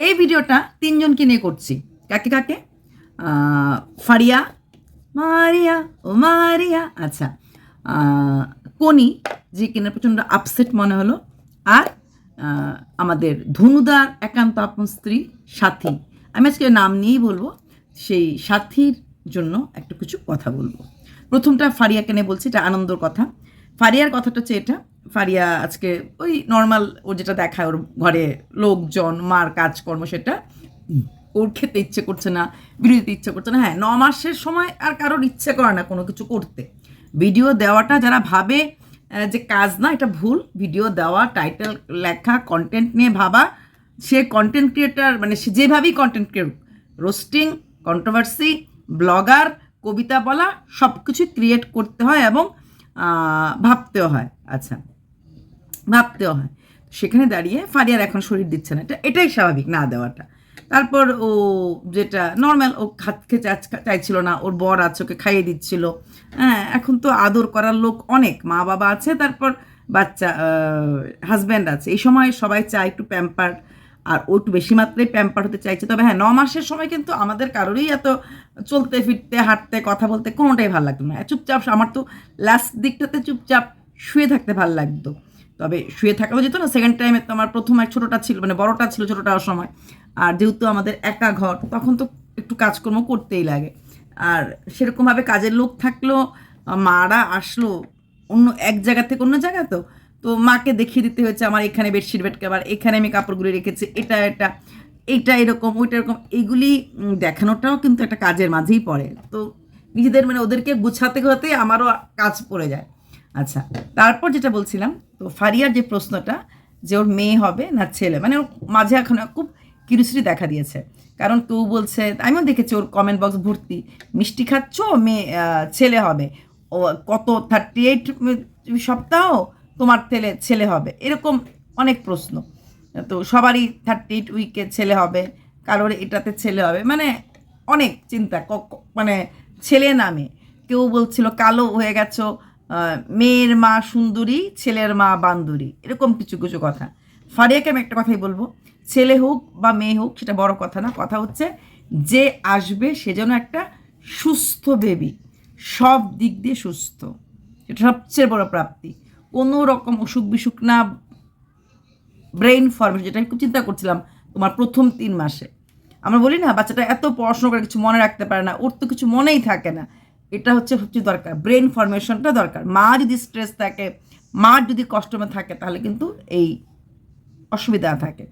এই ভিডিওটা তিনজনকে নিয়ে করছি। কাকে কাকে? ফারিয়া, মারিয়া ও মারিয়া, আচ্ছা, কনি, যে কিনা প্রচণ্ড আপসেট মনে হলো, আর আমাদের ধনুদার একান্ত আপন স্ত্রী সাথী। আমি আজকে নাম নিয়েই বলবো। সেই সাথীর জন্য একটু কিছু কথা বলবো। প্রথমটা ফারিয়াকে নিয়ে বলছি, এটা আনন্দর কথা। ফারিয়ার কথাটা হচ্ছে এটা, ফারিয়া আজকে ওই নর্মাল ওর যেটা দেখায়, ওর ঘরে লোকজন, মার কাজকর্ম, সেটা ওর খেতে ইচ্ছে করছে না, ভিডিও দিতে ইচ্ছে করছে না। হ্যাঁ, 9 মাসের সময় আর কারোর ইচ্ছে করে না কোনো কিছু করতে। ভিডিও দেওয়াটা যারা ভাবে যে কাজ না, এটা ভুল। ভিডিও দেওয়া, টাইটেল লেখা, কন্টেন্ট নিয়ে ভাবা, সে কন্টেন্ট ক্রিয়েটার, মানে সে যেভাবেই content create, roasting, controversy, blogger, কবিতা বলা, সব কিছু ক্রিয়েট করতে হয় এবং ভাবতেও হয়। আচ্ছা, ভাবতেও হয়। সেখানে দাঁড়িয়ে ফারিয়ার এখন শরীর দিচ্ছে না, এটাই স্বাভাবিক না দেওয়াটা। তারপর ও যেটা নর্মাল, ও খেতে চাইছিল না, ওর বর আছে, ওকে খাইয়ে দিচ্ছিল। হ্যাঁ, এখন তো আদর করার লোক অনেক, মা বাবা আছে, তারপর বাচ্চা, হাজব্যান্ড আছে। এই সময় সবাই চায় একটু প্যাম্পার, আর ও একটু বেশি মাত্রায় প্যাম্পার হতে চাইছে। তবে হ্যাঁ, 9 মাসের সময় কিন্তু আমাদের কারোরই এত চলতে ফিরতে, হাঁটতে, কথা বলতে কোনোটাই ভালো লাগতো না। চুপচাপ, আমার তো লাস্ট দিকটাতে চুপচাপ শুয়ে থাকতে ভালো লাগতো। তবে শুয়ে থাকাও যেত না। সেকেন্ড টাইমে তো আমার প্রথম এক ছোটোটা ছিল, মানে বড়টা ছিল ছোটোটার সময়। আর যেহেতু আমাদের একা ঘর, তখন তো একটু কাজকর্ম করতেই লাগে। আর সেরকমভাবে কাজের লোক থাকলেও, মারা আসলো অন্য এক জায়গা থেকে অন্য জায়গা, তো তো মাকে দেখিয়ে দিতে হয়েছে আমার এখানে বেডশিট বেড কভার, এখানে আমি কাপড়গুলি রেখেছি, এটা এটা এইটা এরকম, ওইটা এরকম, এইগুলি দেখানোটাও কিন্তু একটা কাজের মাঝেই পড়ে। তো নিজেদের, মানে ওদেরকে গুছাতে গুছাতে আমারও কাজ পড়ে যায়। আচ্ছা, তারপর যেটা বলছিলাম, তো ফারিয়ার যে প্রশ্নটা, যে ওর মেয়ে হবে না ছেলে, মানে ওর মাঝে এখন খুব কিউরিয়াসিটি দেখা দিয়েছে। কারণ কেউ বলছে, আমিও দেখেছি ওর কমেন্ট বক্স ভর্তি, মিষ্টি খাচ্ছ, মেয়ে ছেলে হবে, ও কত 38 সপ্তাহ তোমার ছেলে হবে, এরকম অনেক প্রশ্ন। তো সবারই 38 উইকে ছেলে হবে, কারোর এটাতে ছেলে হবে, মানে অনেক চিন্তা, মানে ছেলে নামে কেউ বলছিল কালো হয়ে গেছো, মেয়ের মা সুন্দরী, ছেলের মা বান্দুরি, এরকম কিছু কিছু কথা। ফারিয়াকে আমি একটা কথাই বলবো, ছেলে হোক বা মেয়ে হোক সেটা বড় কথা না, কথা হচ্ছে যে আসবে সে যেন একটা সুস্থ বেবি, সব দিক দিয়ে সুস্থ, এটা সবচেয়ে বড় প্রাপ্তি। কোনো রকম অসুখ বিসুখ না, ব্রেইন ফর্মেশন, যেটা আমি খুব চিন্তা করছিলাম তোমার প্রথম 3 মাসে। আমরা বলি না, বাচ্চাটা এত পড়াশোনা করে কিছু মনে রাখতে পারে না, ওর তো কিছু মনেই থাকে না। এটা হচ্ছে সবচেয়ে দরকার, ব্রেন ফরমেশনটা দরকার। মা যদি স্ট্রেস থাকে, মার যদি কষ্টমে থাকে, তাহলে কিন্তু এই অসুবিধা থাকে।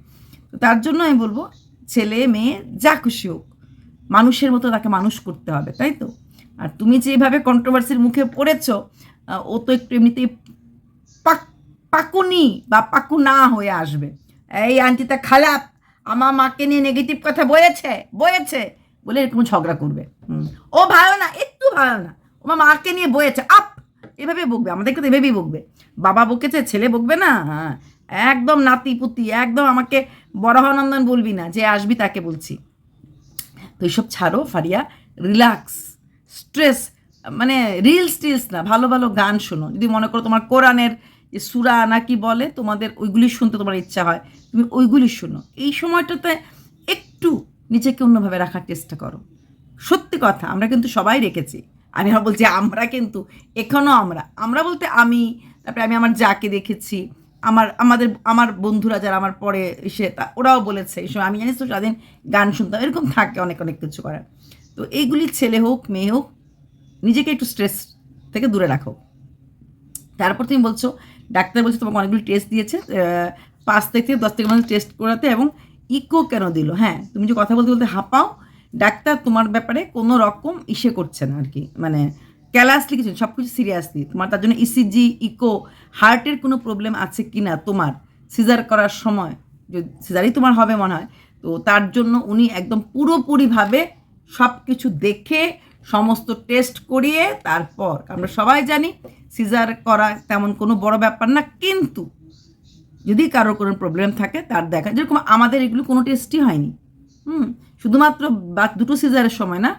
তো তার জন্য আমি বলবো, ছেলে মেয়ে যা খুশি হোক, মানুষের মতো তাকে মানুষ করতে হবে, তাই তো? আর তুমি যেভাবে কন্ট্রোভার্সির মুখে পড়েছো, ও তো একটু এমনিতেই পাকুনি বা পাকু না হয়ে আসবে। এই আন্টিটা খারাপ, আমার মাকে নিয়ে নেগেটিভ কথা বলেছে বলেছে বলে এরকম ঝগড়া করবে। ও ভালো না, একটু ভালো না, আমার মাকে নিয়ে বয়েছে আপ, এভাবে বকবে, আমাদেরকে তো এভাবেই বকবে। বাবা বকেছে, ছেলে বকবে না? হ্যাঁ, একদম নাতি পুতি, একদম আমাকে বরাহনন্দন বলবি না, যে আসবি তাকে বলছি। তো এইসব ছাড়ো ফারিয়া, রিল্যাক্স, স্ট্রেস, মানে রিলস টিলস না, ভালো ভালো গান শোনো। যদি মনে করো তোমার কোরআনের যে সুরা নাকি বলে, তোমাদের ওইগুলি শুনতে তোমার ইচ্ছা হয়, তুমি ওইগুলি শোনো। এই সময়টাতে একটু নিজেকে অন্যভাবে রাখার চেষ্টা করো। সত্যি কথা, আমরা কিন্তু সবাই রেখেছি। আমি বলছি আমরা কিন্তু এখনও, আমরা বলতে আমি, তারপরে আমি আমার যাকে দেখেছি, আমার বন্ধুরা যারা আমার পরে এসে, ওরাও বলেছে এই সময় আমি জানিস তো সারাদিন গান শুনতাম, এরকম থাকে অনেক অনেক কিছু করার। তো এইগুলি ছেলে হোক মেয়ে হোক, নিজেকে একটু স্ট্রেস থেকে দূরে রাখো। তারপর তুমি বলছো ডাক্তার বলছে তোমাকে অনেকগুলি টেস্ট দিয়েছে, 5 থেকে 10 থেকে মধ্যে টেস্ট করাতে, এবং ইকো কেন দিল? হ্যাঁ, তুমি যে কথা বলতে বলতে হাঁপাও, ডাক্তার তোমার ব্যাপারে কোনো রকম করছে না আর কি, মানে ক্যালাসলি কিছু, সব কিছু সিরিয়াসলি তোমার, তার জন্য ইসিজি, ইকো, হার্টের কোনো প্রবলেম আছে কি না তোমার, সিজার করার সময়, যদি সিজারই তোমার হবে মনে হয়, তো তার জন্য উনি একদম পুরোপুরিভাবে সব কিছু দেখে সমস্ত টেস্ট করিয়ে তারপর, আমরা সবাই জানি সিজার করা তেমন কোনো বড় ব্যাপার না, কিন্তু যদি কারোর কোনো প্রবলেম থাকে তার দেখা, যেরকম আমাদের এগুলো কোনো টেস্টই হয়নি। শুধুমাত্র দুটো সিজারের সময় না,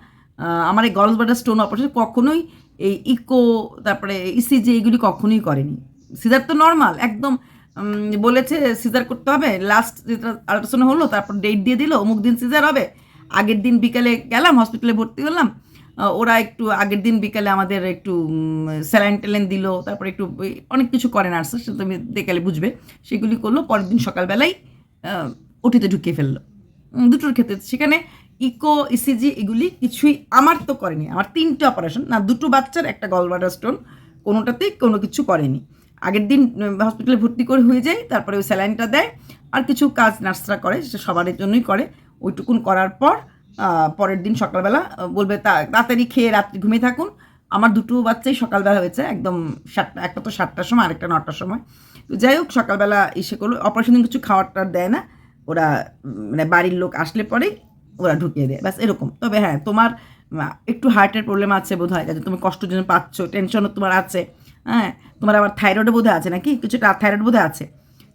আমার এই গলস ব্লাডার স্টোন অপারেশন কখনোই এই ইকো, তারপরে ইসিজি, এগুলি কখনোই করেনি। সিজার তো নর্মাল একদম, বলেছে সিজার করতে হবে, লাস্ট আল্ট্রাসাউন্ড হলো, তারপর ডেট দিয়ে দিল অমুক দিন সিজার হবে। আগের দিন বিকালে গেলাম হসপিটালে ভর্তি হলাম, ওরা একটু আগের দিন বিকালে আমাদের একটু স্যালাইন ট্যালাইন দিল, তারপরে একটু অনেক কিছু করে নার্স, সেটা তুমি বিকালে বুঝবে, সেগুলি করলো। পরের দিন সকালবেলায় ওটিতে ঢুকিয়ে ফেললো দুটোর ক্ষেত্রে। সেখানে ইকো ইসিজি এগুলি কিছুই আমার তো করেনি, আমার 3টে অপারেশন না, 2টো বাচ্চার, একটা গলব্লাডার স্টোন, কোনোটাতেই কোনো কিছু করেনি। আগের দিন হসপিটালে ভর্তি করে হয়ে যায়, তারপরে ওই স্যালাইনটা দেয়, আর কিছু কাজ নার্সরা করে, সেটা সবার জন্যই করে। ওইটুকুন করার পর পরের দিন সকালবেলা বলবে তাড়াতাড়ি খেয়ে রাত্রি ঘুমিয়ে থাকুন। আমার 2টো বাচ্চাই সকালবেলা হয়েছে, একদম 7টা, একটা তো 7টার সময়, আরেকটা 9টার সময়। তো যাই হোক, সকালবেলা এসে করলো অপারেশন, কিছু খাওয়ারটা দেয় না ওরা, মানে বাড়ির লোক আসলে পরেই ওরা ঢুকিয়ে দেয়, ব্যাস এরকম। তবে হ্যাঁ, তোমার একটু হার্টের প্রবলেম আছে বোধ হয়, যাতে তুমি কষ্ট যেন পাচ্ছ, টেনশনও তোমার আছে, হ্যাঁ, তোমার আবার থাইরয়েডও বোধহয় আছে নাকি, কিছুটা থাইরয়েড বোধহয় আছে,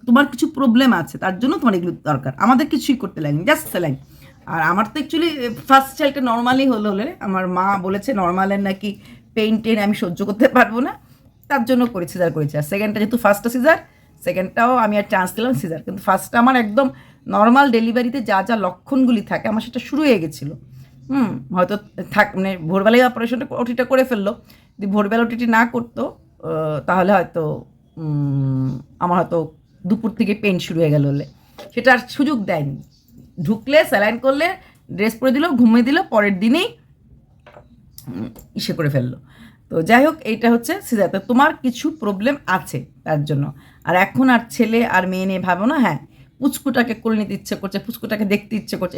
তোমার কিছু প্রবলেম আছে, তার জন্য তোমার এগুলো দরকার। আমাদের কিছুই করতে লাগেনি, জাস্ট স্যালাইন। আর আমার তো অ্যাকচুয়ালি ফার্স্ট চাইল্ডটা নর্মালি হলে আমার মা বলেছে নর্মালের নাকি পেইন টেন আমি সহ্য করতে পারবো না, তার জন্য করে সিজার করেছি। আর সেকেন্ডটা যেহেতু ফার্স্টটা সিজার, সেকেন্ডটাও আমি আর চান্স দিলাম সিজার, কিন্তু ফার্স্টটা আমার একদম নর্মাল ডেলিভারিতে যা যা লক্ষণগুলি থাকে আমার সেটা শুরু হয়ে গেছিলো। হয়তো মানে ভোরবেলায় অপারেশনটা ওটিটা করে ফেললো, যদি ভোরবেলা ওটিটি না করতো তাহলে হয়তো আমার হয়তো দুপুর থেকে পেন শুরু হয়ে গেল হলে, সেটা আর সুযোগ দেয়নি। ঢুকলে স্যালাইন করলে ড্রেস পরে দিল, ঘুমিয়ে দিল, পরের দিনেই ইসে করে ফেললো। তো যাই হোক, এইটা হচ্ছে সিজার। তো তোমার কিছু প্রবলেম আছে তার জন্য। আর এখন আর ছেলে আর মেয়ে নিয়ে ভাবো না। হ্যাঁ, পুচকুটাকে কোলে নিতে ইচ্ছে করছে, পুচকুটাকে দেখতে ইচ্ছে করছে,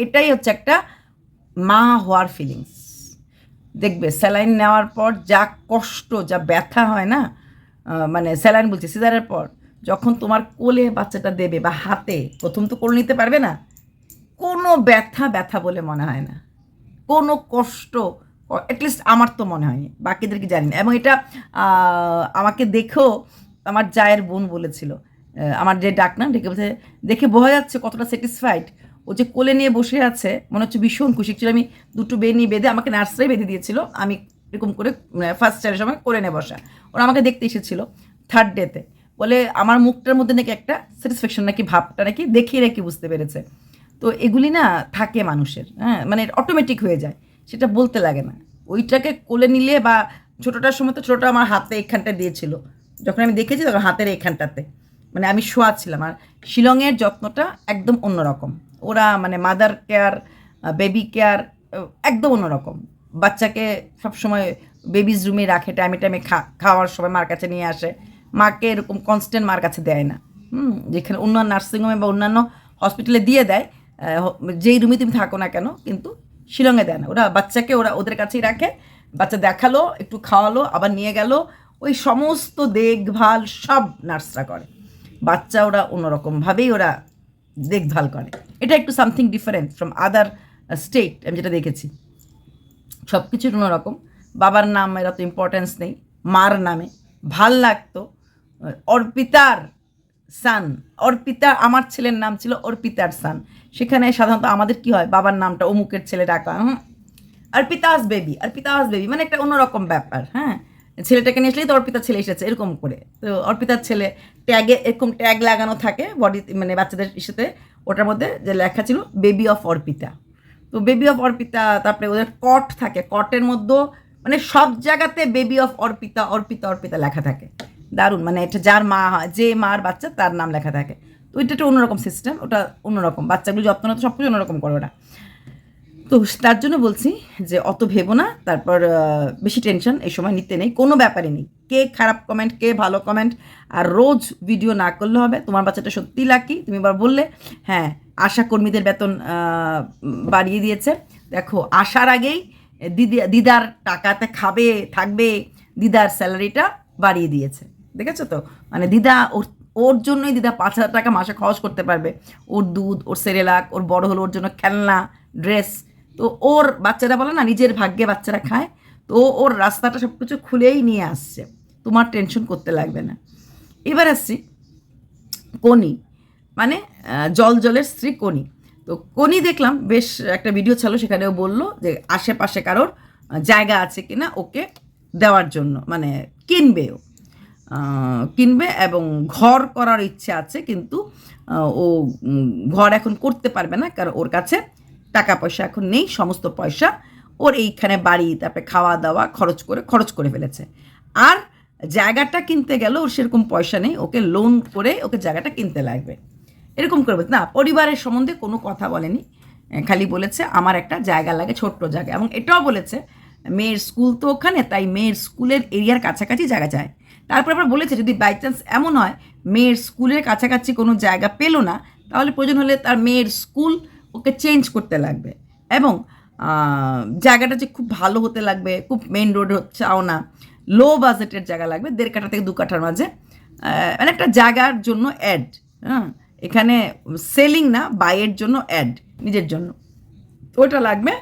এটাই হচ্ছে একটা মা হওয়ার ফিলিংস। দেখবে স্যালাইন নেওয়ার পর যা কষ্ট, যা ব্যথা হয় না, মানে স্যালাইন বলছি, সিজারের পর যখন তোমার কোলে বাচ্চাটা দেবে বা হাতে, প্রথম তো কোলে নিতে পারবে না, কোনো ব্যথা ব্যথা বলে মনে হয় না, কোনো কষ্ট অ্যাটলিস্ট আমার তো মনে হয়নি, বাকিদের কি জানি না। এবং এটা আমাকে দেখেও আমার জায়ের বোন বলেছিল, আমার যে ডাক না ডেকে বলছে, দেখে বোঝা যাচ্ছে কতটা স্যাটিসফাইড। ও যে কোলে নিয়ে বসে আছে, মনে হচ্ছে ভীষণ খুশি ছিল। আমি 2টো বেনি বেঁধে, আমাকে নার্সরাই বেঁধে দিয়েছিল, আমি এরকম করে ফার্স্ট চারের সময় কোলে নিয়ে বসা, ওরা আমাকে দেখতে এসেছিল 3rd ডেতে। বলে আমার মুখটার মধ্যে নাকি একটা স্যাটিসফ্যাকশন নাকি ভাবটা নাকি দেখিয়ে নাকি বুঝতে পেরেছে। তো এগুলি না থাকে মানুষের, হ্যাঁ, মানে অটোমেটিক হয়ে যায়, সেটা বলতে লাগে না। ওইটাকে কোলে নিলে বা ছোটোটার সময় তো ছোটোটা আমার হাতে এখানটা দিয়েছিল, যখন আমি দেখেছি তখন হাতের এখানটাতে, মানে আমি শোয়া ছিলাম। আর শিলংয়ের যত্নটা একদম অন্যরকম, ওরা মানে মাদার কেয়ার, বেবি কেয়ার একদম অন্যরকম। বাচ্চাকে সবসময় বেবিজ রুমে রাখে, টাইমে টাইমে খাওয়ার সময় মার কাছে নিয়ে আসে, মাকে এরকম কনস্ট্যান্ট মার কাছে দেয় না। যেখানে অন্যান্য নার্সিংহোমে বা অন্যান্য হসপিটালে দিয়ে দেয়, যেই রুমে তুমি থাকো না কেন, কিন্তু শিলংয়ে দেয় না। ওরা বাচ্চাকে ওদের কাছেই রাখে, বাচ্চা দেখালো, একটু খাওয়ালো, আবার নিয়ে গেল, ওই সমস্ত দেখভাল সব নার্সরা করে। বাচ্চা ওরা অন্যরকমভাবেই ওরা দেখভাল করে। এটা একটু something different from other state, আমি যেটা দেখেছি। সব কিছুর অন্যরকম। বাবার নাম এরা তো ইম্পর্টেন্স নেই, মার নামে ভাল লাগতো। অর্পিতার সান, অর্পিতা, আমার ছেলের নাম ছিল অর্পিতার সান। সেখানে সাধারণত আমাদের কি হয়, বাবার নামটা অমুকের ছেলে ডাকা, অর্পিতাস বেবি, অর্পিতাস বেবি, মানে একটা অন্যরকম ব্যাপার। হ্যাঁ, ছেলেটাকে নিয়ে আসলেই তো অর্পিতার ছেলে এসেছে এরকম করে। তো অর্পিতার ছেলে ট্যাগে এরকম ট্যাগ লাগানো থাকে বডি, মানে বাচ্চাদের সাথে, ওটার মধ্যে যে লেখা ছিল বেবি অফ অর্পিতা। তো বেবি অফ অর্পিতা, তারপরে ওদের কট থাকে, কটের মধ্যে মানে সব জায়গাতে বেবি অফ অর্পিতা অর্পিতা অর্পিতা লেখা থাকে। দারুণ, মানে এটা যার মা হয়, যে মার বাচ্চা তার নাম লেখা থাকে। তো ওইটা একটা অন্যরকম সিস্টেম, ওটা অন্যরকম, বাচ্চাগুলো যত্ন তো সব কিছু অন্যরকম করে ওরা। তো তার জন্য বলছি যে অত ভেবো না, তারপর বেশি টেনশন এই সময় নিতে নেই, কোনো ব্যাপারই নেই। কে খারাপ কমেন্ট, কে ভালো কমেন্ট, আর রোজ ভিডিও না করলে হবে। তোমার বাচ্চাটা সত্যিই লাকি, তুমি এবার বললে হ্যাঁ আশা কর্মীদের বেতন বাড়িয়ে দিয়েছে। দেখো, আসার আগেই দিদার টাকাতে খাবে থাকবে, দিদার স্যালারিটা বাড়িয়ে দিয়েছে, দেখেছো তো। মানে দিদা ওর জন্যই দিদা 5,000 টাকা মাসে খরচ করতে পারবে, ওর দুধ, ওর সেরেলাক, ওর বড় হলো, ওর জন্য খেলনা, ড্রেস। তো ওর বাচ্চারা বলে না নিজের ভাগ্যে বাচ্চারা খায়, তো ওর রাস্তাটা সব কিছু খুলেই নিয়ে আসছে, তোমার টেনশন করতে লাগবে না। এবার আসছি কনি, মানে জলের স্ত্রী কনি। তো কনি দেখলাম বেশ একটা ভিডিও ছিল, সেখানেও বললো যে আশেপাশে কারোর জায়গা আছে কিনা ওকে দেওয়ার জন্য, মানে কিনবেও। কিনবে এবং ঘর করার ইচ্ছে আছে, কিন্তু ও ঘর এখন করতে পারবে না, কারণ ওর কাছে টাকা পয়সা এখন নেই। সমস্ত পয়সা ওর এইখানে বাড়ি, তারপরে খাওয়া দাওয়া খরচ করে ফেলেছে। আর জায়গাটা কিনতে গেল ওর সেরকম পয়সা নেই, ওকে লোন করে ওকে জায়গাটা কিনতে লাগবে। এরকম করবে না, পরিবারের সম্বন্ধে কোনো কথা বলেনি, খালি বলেছে আমার একটা জায়গা লাগে, ছোট্ট জায়গা। এবং এটাও বলেছে মেয়ের স্কুল তো ওখানে, তাই মেয়ের স্কুলের এরিয়ার কাছাকাছি জায়গা চায়। তারপর আবার বলেছে যদি বাই চান্স এমন হয় মেয়ের স্কুলের কাছাকাছি কোনো জায়গা পেলো না, তাহলে প্রয়োজন হলে তার মেয়ের স্কুল ওকে চেঞ্জ করতে লাগবে। এবং জায়গাটা যে খুব ভালো হতে লাগবে, খুব মেন রোড চাও না, লো বাজেটের জায়গা লাগবে, 1.5 কাঠা থেকে 2 কাঠার মাঝে, মানে একটা জায়গার জন্য অ্যাড। হ্যাঁ, এখানে সেলিং না, বাইয়ের জন্য অ্যাড, নিজের জন্য ওটা লাগবে।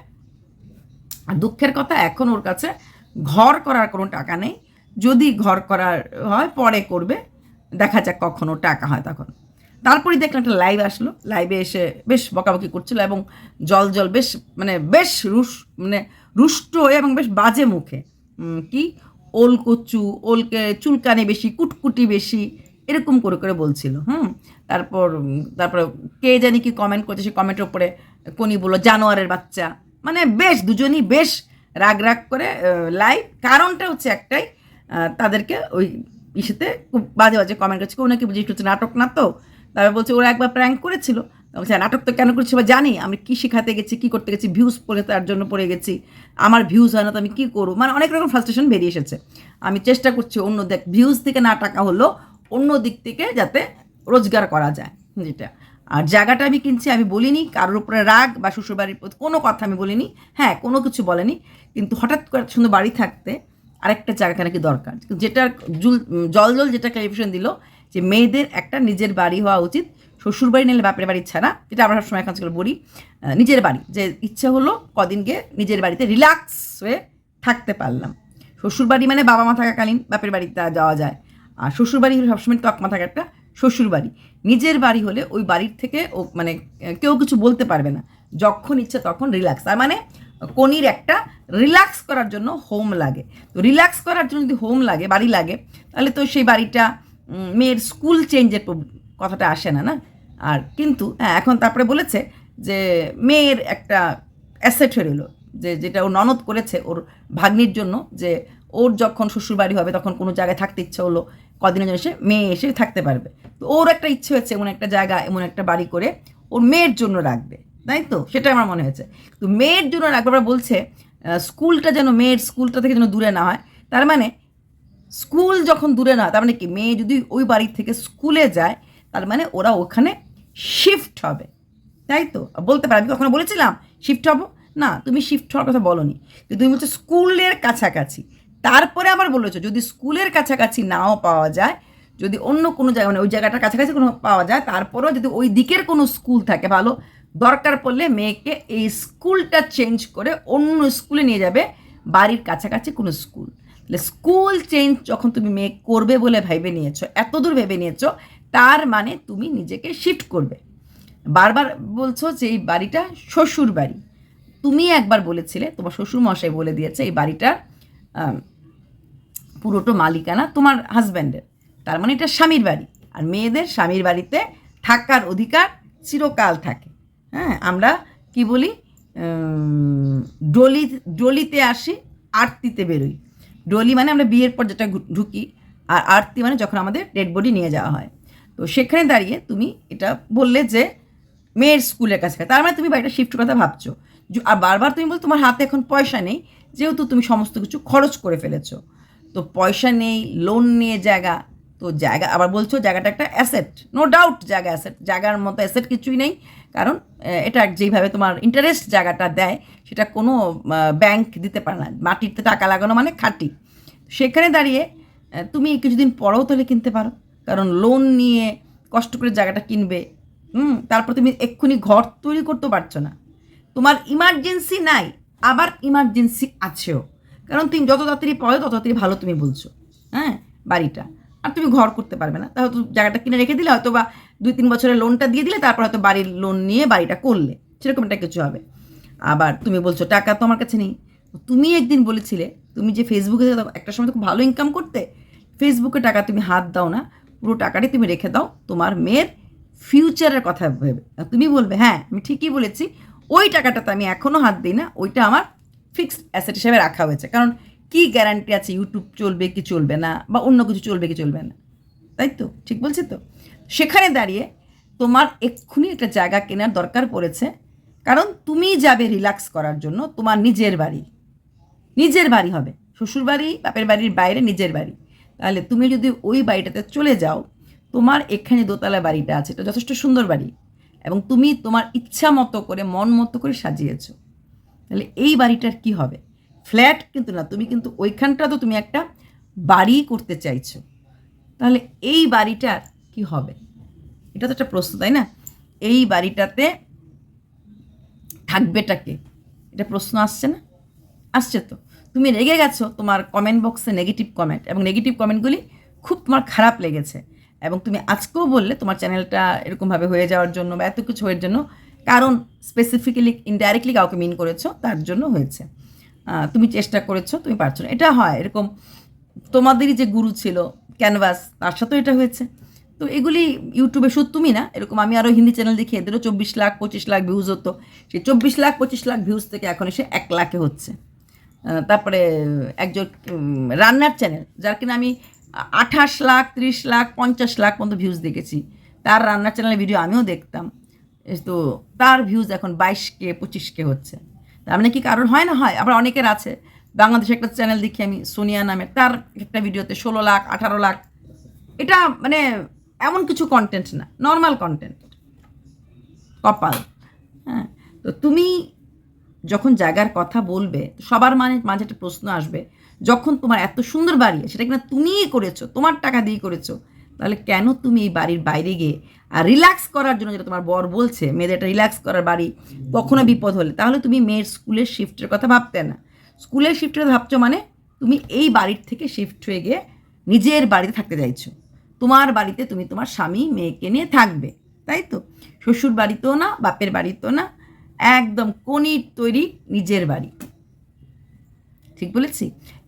আর দুঃখের কথা এখন ওর কাছে ঘর করার কোনো টাকা নেই। যদি ঘর করার হয় পরে করবে, দেখা যাক কখনো টাকা হয় তখন। তারপরেই দেখলাম একটা লাইভ আসলো, লাইভে এসে বেশ বকাবকি করছিল এবং জল বেশ রুষ্ট হয়ে এবং বেশ বাজে মুখে, কি ওল কচু, ওলকে চুলকানি বেশি, কুটকুটি বেশি, এরকম করে করে বলছিল। তারপর কে জানি কি কমেন্ট করছে, সেই কমেন্টের উপরে কোনি বললো জানোয়ারের বাচ্চা, মানে বেশ দুজনই বেশ রাগ করে লাইভ। কারণটা হচ্ছে একটাই, তাদেরকে ওই ইসেতে খুব বাজে বাজে কমেন্ট করছে, কেউ নাকি বুঝিস হচ্ছে নাটক না তো। তারপর বলছে ওরা একবার প্র্যাঙ্ক করেছিল, বলছে নাটক তো কেন করেছি বা জানি আমি কী শেখাতে গেছি, কী করতে গেছি, ভিউজ পড়ে তার জন্য পড়ে গেছি, আমার ভিউজ হয় না তো আমি কী করবো, মানে অনেক রকম ফ্রাস্ট্রেশন বেরিয়ে এসেছে। আমি চেষ্টা করছি অন্য দিক, ভিউজ থেকে না টাকা হলো অন্য দিক থেকে যাতে রোজগার করা যায় যেটা। আর জায়গাটা আমি কিনছি, আমি বলিনি কারোর উপরে রাগ বা শ্বশুরবাড়ির প্রতি কোনো কথা আমি বলিনি, হ্যাঁ কোনো কিছু বলেনি, কিন্তু হঠাৎ করে সুন্দর বাড়ি থাকতে আরেকটা জায়গা নাকি দরকার, যেটার জল যেটা ক্যালিফিকেশন দিল যে মেয়েদের একটা নিজের বাড়ি হওয়া উচিত, শ্বশুরবাড়ি নিলে বাপের বাড়ি ছাড়া, যেটা আমরা সবসময় এখন বলি নিজের বাড়ি, যে ইচ্ছা হলো কদিন গিয়ে নিজের বাড়িতে রিল্যাক্স হয়ে থাকতে পারলাম। শ্বশুরবাড়ি মানে বাবা মা থাকাকালীন বাপের বাড়িতে যাওয়া যায়, আর শ্বশুরবাড়ি হলে সবসময় তকমা থাকা একটা শ্বশুরবাড়ি। নিজের বাড়ি হলে ওই বাড়ির থেকে ও মানে কেউ কিছু বলতে পারবে না, যখন ইচ্ছে তখন রিল্যাক্স। তার মানে কনির একটা রিল্যাক্স করার জন্য হোম লাগে। তো রিল্যাক্স করার জন্য যদি হোম লাগে, বাড়ি লাগে, তাহলে তো সেই বাড়িটা মেয়ের স্কুল চেঞ্জের কথাটা আসে না না। আর কিন্তু হ্যাঁ এখন তারপরে বলেছে যে মেয়ের একটা অ্যাসেট হয়ে রইল, যেটা ও ননদ করেছে ওর ভাগ্নির জন্য, যে ওর যখন শ্বশুরবাড়ি হবে তখন কোনো জায়গায় থাকতে ইচ্ছে হলো, কদিনের জন্য মেয়ে এসে থাকতে পারবে। তো ওর একটা ইচ্ছে হয়েছে এমন একটা জায়গা, এমন একটা বাড়ি করে ওর মেয়ের জন্য রাখবে, তাই তো? সেটা আমার মনে হয়েছে। তো মেয়ের জন্য রাখবে, আবার বলছে স্কুলটা যেন মেয়ের স্কুলটা থেকে যেন দূরে না হয়। তার মানে স্কুল যখন দূরে না, তার মানে কি মেয়ে যদি ওই বাড়ি থেকে স্কুলে যায়, তার মানে ওরা ওখানে শিফট হবে, তাই তো? বলতে পারে আমি কখনো বলেছিলাম শিফট হবো না, তুমি শিফট হওয়ার কথা বলোনি, কিন্তু তুমি বলছো স্কুলের কাছাকাছি। তারপরে আবার বলেছো যদি স্কুলের কাছাকাছি নাও পাওয়া যায়, যদি অন্য কোনো জায়গা মানে ওই জায়গাটার কাছাকাছি কোনো পাওয়া যায়, তারপরেও যদি ওই দিকের কোনো স্কুল থাকে ভালো, দরকার পড়লে মেয়েকে এই স্কুলটা চেঞ্জ করে অন্য স্কুলে নিয়ে যাবে, বাড়ির কাছাকাছি কোনো স্কুল। তাহলে স্কুল চেঞ্জ যখন তুমি মেয়ে করবে বলে ভেবে নিয়েছো, এতদূর ভেবে নিয়েছো, তার মানে তুমি নিজেকে শিফট করবে। বারবার বলছো যে এই বাড়িটা শ্বশুর বাড়ি, তুমি একবার বলেছিলে তোমার শ্বশুর মশাই বলে দিয়েছে এই বাড়িটার পুরোটো মালিকানা তোমার হাজব্যান্ডের, তার মানে এটা স্বামীর বাড়ি। আর মেয়েদের স্বামীর বাড়িতে থাকার অধিকার চিরকাল থাকে। হ্যাঁ, আমরা কি বলি, ডলিতে আসি আরতিতে বেরোই। ডলি মানে আমরা বিয়ের পর যেটা ঢুকি, আর আরতি মানে যখন আমাদের ডেড বডি নিয়ে যাওয়া হয়। তো সেখানে দাঁড়িয়ে তুমি এটা বললে যে মেয়ের স্কুলের কাছে, তার মানে তুমি বাড়িটা শিফট কথা ভাবছো। আর বারবার তুমি বল তোমার হাতে এখন পয়সা নেই, যেহেতু তুমি সমস্ত কিছু খরচ করে ফেলেছো। তো পয়সা নেই, লোন নিয়ে জায়গা, তো জায়গা আবার বলছো জায়গাটা একটা অ্যাসেট, নো ডাউট জায়গা অ্যাসেট, জায়গার মতো অ্যাসেট কিছুই নেই, কারণ এটা যেইভাবে তোমার ইন্টারেস্ট জায়গাটা দেয় সেটা কোনো ব্যাংক দিতে পারে না, মাটিতে টাকা লাগানো মানে খাঁটি। সেখানে দাঁড়িয়ে তুমি কিছুদিন পরেও তাহলে কিনতে পারো, কারণ লোন নিয়ে কষ্ট করে জায়গাটা কিনবে, তারপর তুমি এক্ষুনি ঘর তৈরি করতে পারছো না, তোমার ইমার্জেন্সি নাই, আবার ইমার্জেন্সি আছেও, কারণ তুমি যত তাড়াতাড়ি পাও তত তাড়াতাড়ি ভালো তুমি বলছো, হ্যাঁ বাড়িটা, আর তুমি ঘর করতে পারবে না, তাহলে জায়গাটা কিনে রেখে দিলে হয়তো বা 2-3 বছরের লোনটা দিয়ে দিলে তারপর হয়তো বাড়ির লোন নিয়ে বাড়িটা করলে, সেরকম একটা কিছু হবে। আবার তুমি বলছো টাকা তো আমার কাছে নেই, তুমি একদিন বলেছিলে তুমি যে ফেসবুকে একটা সময় তো খুব ভালো ইনকাম করতে, ফেসবুকে টাকা তুমি হাত দাও না, পুরো টাকাটি তুমি রেখে দাও তোমার মেয়ের ফিউচারের কথা ভেবে। তুমি বলবে হ্যাঁ আমি ঠিকই বলেছি, ওই টাকাটাতে আমি এখনও হাত দিই না, ওইটা আমার ফিক্সড অ্যাসেট হিসেবে রাখা হয়েছে। কারণ কী গ্যারান্টি আছে ইউটিউব চলবে কি চলবে না, বা অন্য কিছু চলবে কি চলবে না, তাই তো? ঠিক বলছি তো? সেখানে দাঁড়িয়ে তোমার এক্ষুনি একটা জায়গা কেনার দরকার পড়েছে, কারণ তুমি যাবে রিল্যাক্স করার জন্য তোমার নিজের বাড়ি। নিজের বাড়ি হবে, শ্বশুর বাড়ি বাপের বাড়ির বাইরে নিজের বাড়ি। তাহলে তুমি যদি ওই বাড়িটাতে চলে যাও, তোমার এখানে দোতলা বাড়িটা আছে, এটা যথেষ্ট সুন্দর বাড়ি, এবং তুমি তোমার ইচ্ছা মতো করে মন মতো করে সাজিয়েছো। তাহলে এই বাড়িটার কি হবে? ফ্ল্যাট কিন্তু না, তুমি কিন্তু ওইখানটা তো তুমি একটা বাড়ি করতে চাইছো। তাহলে এই বাড়িটার কি হবে? এটা তো একটা প্রশ্ন, তাই না? এই বাড়িটাতে থাকবেটাকে, এটা প্রশ্ন আসছে না? আসছে তো। তুমি রেগে গেছো তোমার কমেন্ট বক্সে নেগেটিভ কমেন্ট, এবং নেগেটিভ কমেন্টগুলি খুব তোমার খারাপ লেগেছে, এবং তুমি আজকেও বললে তোমার চ্যানেলটা এরকমভাবে হয়ে যাওয়ার জন্য বা এত কিছু হওয়ার জন্য, কারণ স্পেসিফিক্যালি ইনডাইরেক্টলি কাউকে মিন করেছো, তার জন্য হয়েছে। তুমি চেষ্টা করেছো, তুমি পারছো না, এটা হয়। এরকম তোমাদেরই যে গুরু ছিল ক্যানভাস, তার সাথেও এটা হয়েছে। তো এগুলি ইউটিউবে শুধু তুমি না, এরকম আমি আরও হিন্দি চ্যানেল দেখি, এদেরও 24 লাখ 25 লাখ ভিউজ হতো। সেই 24 লাখ 25 লাখ ভিউজ থেকে এখন এসে 1 লাখে হচ্ছে। তারপরে একজন রান্নার চ্যানেল, যার কিনা আমি 28 লাখ 30 লাখ 50 লাখ পর্যন্ত ভিউজ দেখেছি, তার রান্নার চ্যানেলের ভিডিও আমিও দেখতাম। তো তার ভিউজ এখন 22K 25K হচ্ছে। তার মানে কি কারোর হয় না? হয়। আবার অনেকের আছে, বাংলাদেশে একটা চ্যানেল দেখি আমি সোনিয়া নামে, তার একটা ভিডিওতে 16 লাখ 18 লাখ। এটা মানে এমন কিছু কন্টেন্ট না, নর্মাল কন্টেন্ট, কপাল। হ্যাঁ, তো তুমি যখন জায়গার কথা বলবে, সবার মাঝে একটা প্রশ্ন আসবে, যখন তোমার এত সুন্দর বাড়ি সেটা কিনা তুমিই করেছো, তোমার টাকা দিয়ে করেছো, তাহলে কেন তুমি এই বাড়ির বাইরে গিয়ে আর রিল্যাক্স করার জন্য, যেটা তোমার বর বলছে মেয়েদের একটা রিল্যাক্স করার বাড়ি, কখনো বিপদ হলে, তাহলে তুমি মেয়ের স্কুলের শিফটের কথা ভাবতে না। স্কুলের শিফটের ভাবছো মানে তুমি এই বাড়ির থেকে শিফট হয়ে গিয়ে নিজের বাড়িতে থাকতে চাইছো। তোমার বাড়িতে তুমি তোমার স্বামী মেয়েকে নিয়ে থাকবে, তাই তো? শ্বশুর বাড়িতেও না, বাপের বাড়িতেও না, একদম কনির তৈরি নিজের বাড়ি। ঠিক বলেছি?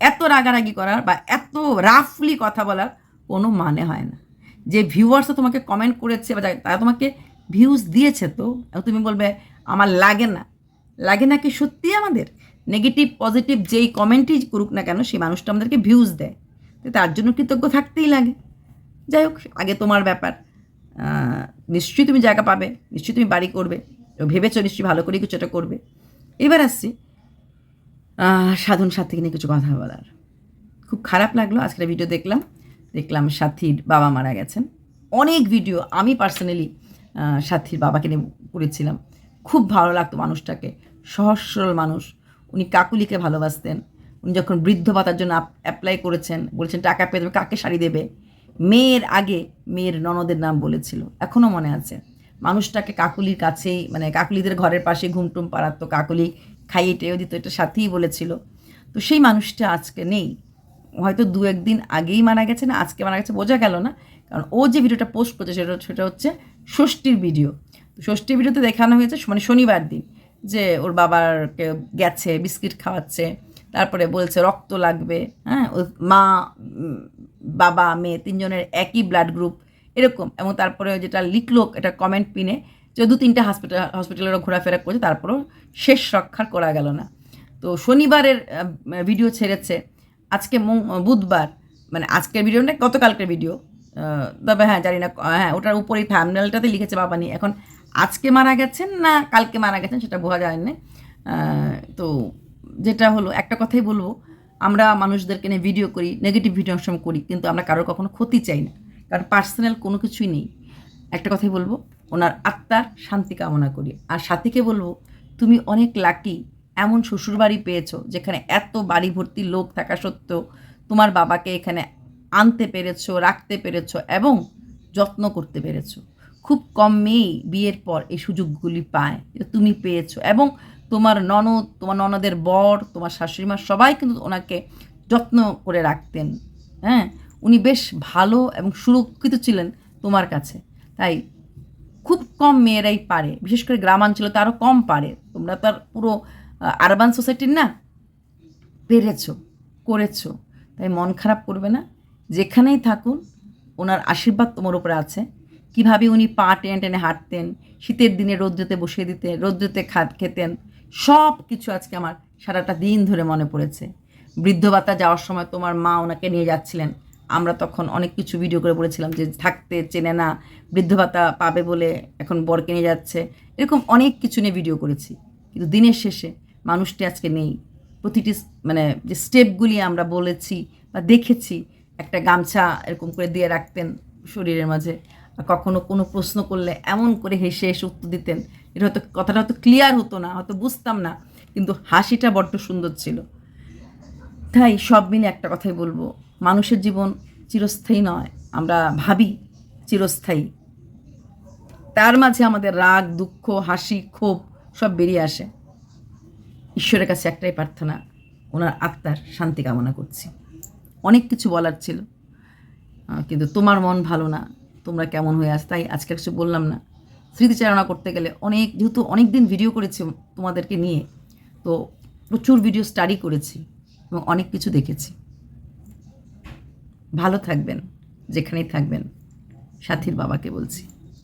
এত রাগারাগি করার বা এত রাফলি কথা বলার কোনো মানে হয় না। যে ভিউয়ার্সরা তোমাকে কমেন্ট করেছে বা তারা তোমাকে ভিউজ দিয়েছে, তো তুমি বলবে আমার লাগে না। লাগে না কি সত্যি? আমাদের নেগেটিভ পজিটিভ যেই কমেন্টই করুক না কেন, সেই মানুষটা আমাদেরকে ভিউজ দেয়, তো তার জন্য কৃতজ্ঞ থাকতেই লাগে। যাই হোক, আগে তোমার ব্যাপার। নিশ্চয়ই তুমি জায়গা পাবে, নিশ্চয়ই তুমি বাড়ি করবে, ভেবেছো নিশ্চয়ই ভালো করে কিছু একটা করবে। এবার আসছি সাধন সাথীকে নিয়ে কিছু কথা বলার। খুব খারাপ লাগলো আজকের ভিডিও দেখলাম সাথীর বাবা মারা গেছেন। অনেক ভিডিও আমি পার্সোনালি সাথীর বাবাকে নিয়ে করেছিলাম। খুব ভালো লাগতো মানুষটাকে, সহজ সরল মানুষ। উনি কাকুলিকে ভালোবাসতেন। উনি যখন বৃদ্ধ ভাতার জন্য অ্যাপ্লাই করেছেন, বলছেন টাকা পেয়ে দেবে, কাকে শাড়ি দেবে, মেয়ের আগে মেয়ের ননদের নাম বলেছিল, এখনও মনে আছে। মানুষটাকে কাকুলির কাছেই, মানে কাকুলিদের ঘরের পাশে ঘুমটুম পাড়াতো, কাকুলি খাইয়ে টেয়েও দিত, এটা সাথেই বলেছিল। তো সেই মানুষটা আজকে নেই, হয়তো 2-1 দিন আগেই মারা গেছে, না আজকে মারা গেছে বোঝা গেল না। কারণ ও যে ভিডিওটা পোস্ট করছে সেটা হচ্ছে ষষ্ঠীর ভিডিও। তো ষষ্ঠীর ভিডিওতে দেখানো হয়েছে মানে শনিবার দিন, যে ওর বাবারকে গেছে বিস্কিট খাওয়াচ্ছে, তারপরে বলছে রক্ত লাগবে। হ্যাঁ, ও মা বাবা মেয়ে 3 জনের একই ব্লাড গ্রুপ এরকম। এবং তারপরে যেটা লিখলো এটা কমেন্ট পিনে, যে 2-3টা হসপিটালেরও ঘোরাফেরা করছে, তারপরেও শেষ রক্ষার করা গেল না। তো শনিবারের ভিডিও ছেড়েছে, আজকে বুধবার, মানে আজকের ভিডিওটা গতকালকের ভিডিও, তবে হ্যাঁ জানি না, হ্যাঁ ওটার উপরেই থাম্বনেলটাতে লিখেছে বাবা নিয়ে। এখন আজকে মারা গেছেন না কালকে মারা গেছেন সেটা বোঝা যায় না। তো যেটা হলো, একটা কথাই বলবো, আমরা মানুষদেরকে নিয়ে ভিডিও করি, নেগেটিভ ভিডিও অংশ করি, কিন্তু আমরা কারোর কখনো ক্ষতি চাই না, কারণ পার্সোনাল কোনো কিছুই নেই। একটা কথাই বলবো, ওনার আত্মার শান্তি কামনা করি। আর সাথীকে বলবো, তুমি অনেক লাকি, এমন শ্বশুরবাড়ি পেয়েছো যেখানে এত বাড়ি ভর্তি লোক থাকা সত্ত্বেও তোমার বাবাকে এখানে আনতে পেরেছো, রাখতে পেরেছো এবং যত্ন করতে পেরেছো। খুব কম মেয়েই বিয়ের পর এই সুযোগগুলি পায়, এটা তুমি পেয়েছো। এবং তোমার ননদ, তোমার ননদের বর, তোমার শাশুড়ি মা সবাই কিন্তু ওনাকে যত্ন করে রাখতেন। হ্যাঁ, উনি বেশ ভালো এবং সুরক্ষিত ছিলেন তোমার কাছে। তাই খুব কম মেয়েরাই পারে, বিশেষ করে গ্রামাঞ্চলে তো আরও কম পারে। তোমরা তো আর পুরো আরবান সোসাইটির না, পেরেছো, করেছো। তাই মন খারাপ করবে না। যেখানেই থাকুন ওনার আশীর্বাদ তোমার উপরে আছে। কিভাবে উনি পা টেনে টেনে হাঁটতেন, শীতের দিনে রৌদ্রতে বসিয়ে দিতেন, রৌদ্রতে খেতেন, সব কিছু আজকে আমার সারাটা দিন ধরে মনে পড়েছে। বৃদ্ধ ভাতা যাওয়ার সময় তোমার মা ওনাকে নিয়ে যাচ্ছিলেন, আমরা তখন অনেক কিছু ভিডিও করে বলেছিলাম যে থাকতে চেনে না, বৃদ্ধ ভাতা পাবে বলে এখন বরকে নিয়ে যাচ্ছে, এরকম অনেক কিছু নিয়ে ভিডিও করেছি। কিন্তু দিনের শেষে মানুষটি আজকে নেই। প্রতিটি মানে যে স্টেপগুলি আমরা বলেছি বা দেখেছি, একটা গামছা এরকম করে দিয়ে রাখতেন শরীরের মাঝে, আর কখনো কোনো প্রশ্ন করলে এমন করে হেসে হেসে উত্তর দিতেন, এটা হয়তো কথাটা হয়তো ক্লিয়ার হতো না, হয়তো বুঝতাম না, কিন্তু হাসিটা বড্ড সুন্দর ছিল। তাই সব মিলে একটা কথাই বলবো, মানুষের জীবন চিরস্থায়ী নয়, আমরা ভাবি চিরস্থায়ী, তার মাঝে আমাদের রাগ, দুঃখ, হাসি, ক্ষোভ সব বেরিয়ে আসে। ঈশ্বরের কাছে একটাই প্রার্থনা, ওনার আত্মার শান্তি কামনা করছি। অনেক কিছু বলার ছিল, কিন্তু তোমার মন ভালো না, তোমরা কেমন হয়ে আস, তাই আজকে কিছু বললাম না। স্মৃতিচারণা করতে গেলে যেহেতু অনেক দিন ভিডিও করেছি তোমাদেরকে নিয়ে, তো প্রচুর ভিডিও স্টাডি করেছি এবং অনেক কিছু দেখেছি। ভালো থাকবেন যেখানেই থাকবেন, সাথীর বাবাকে বলছি,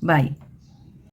বাই।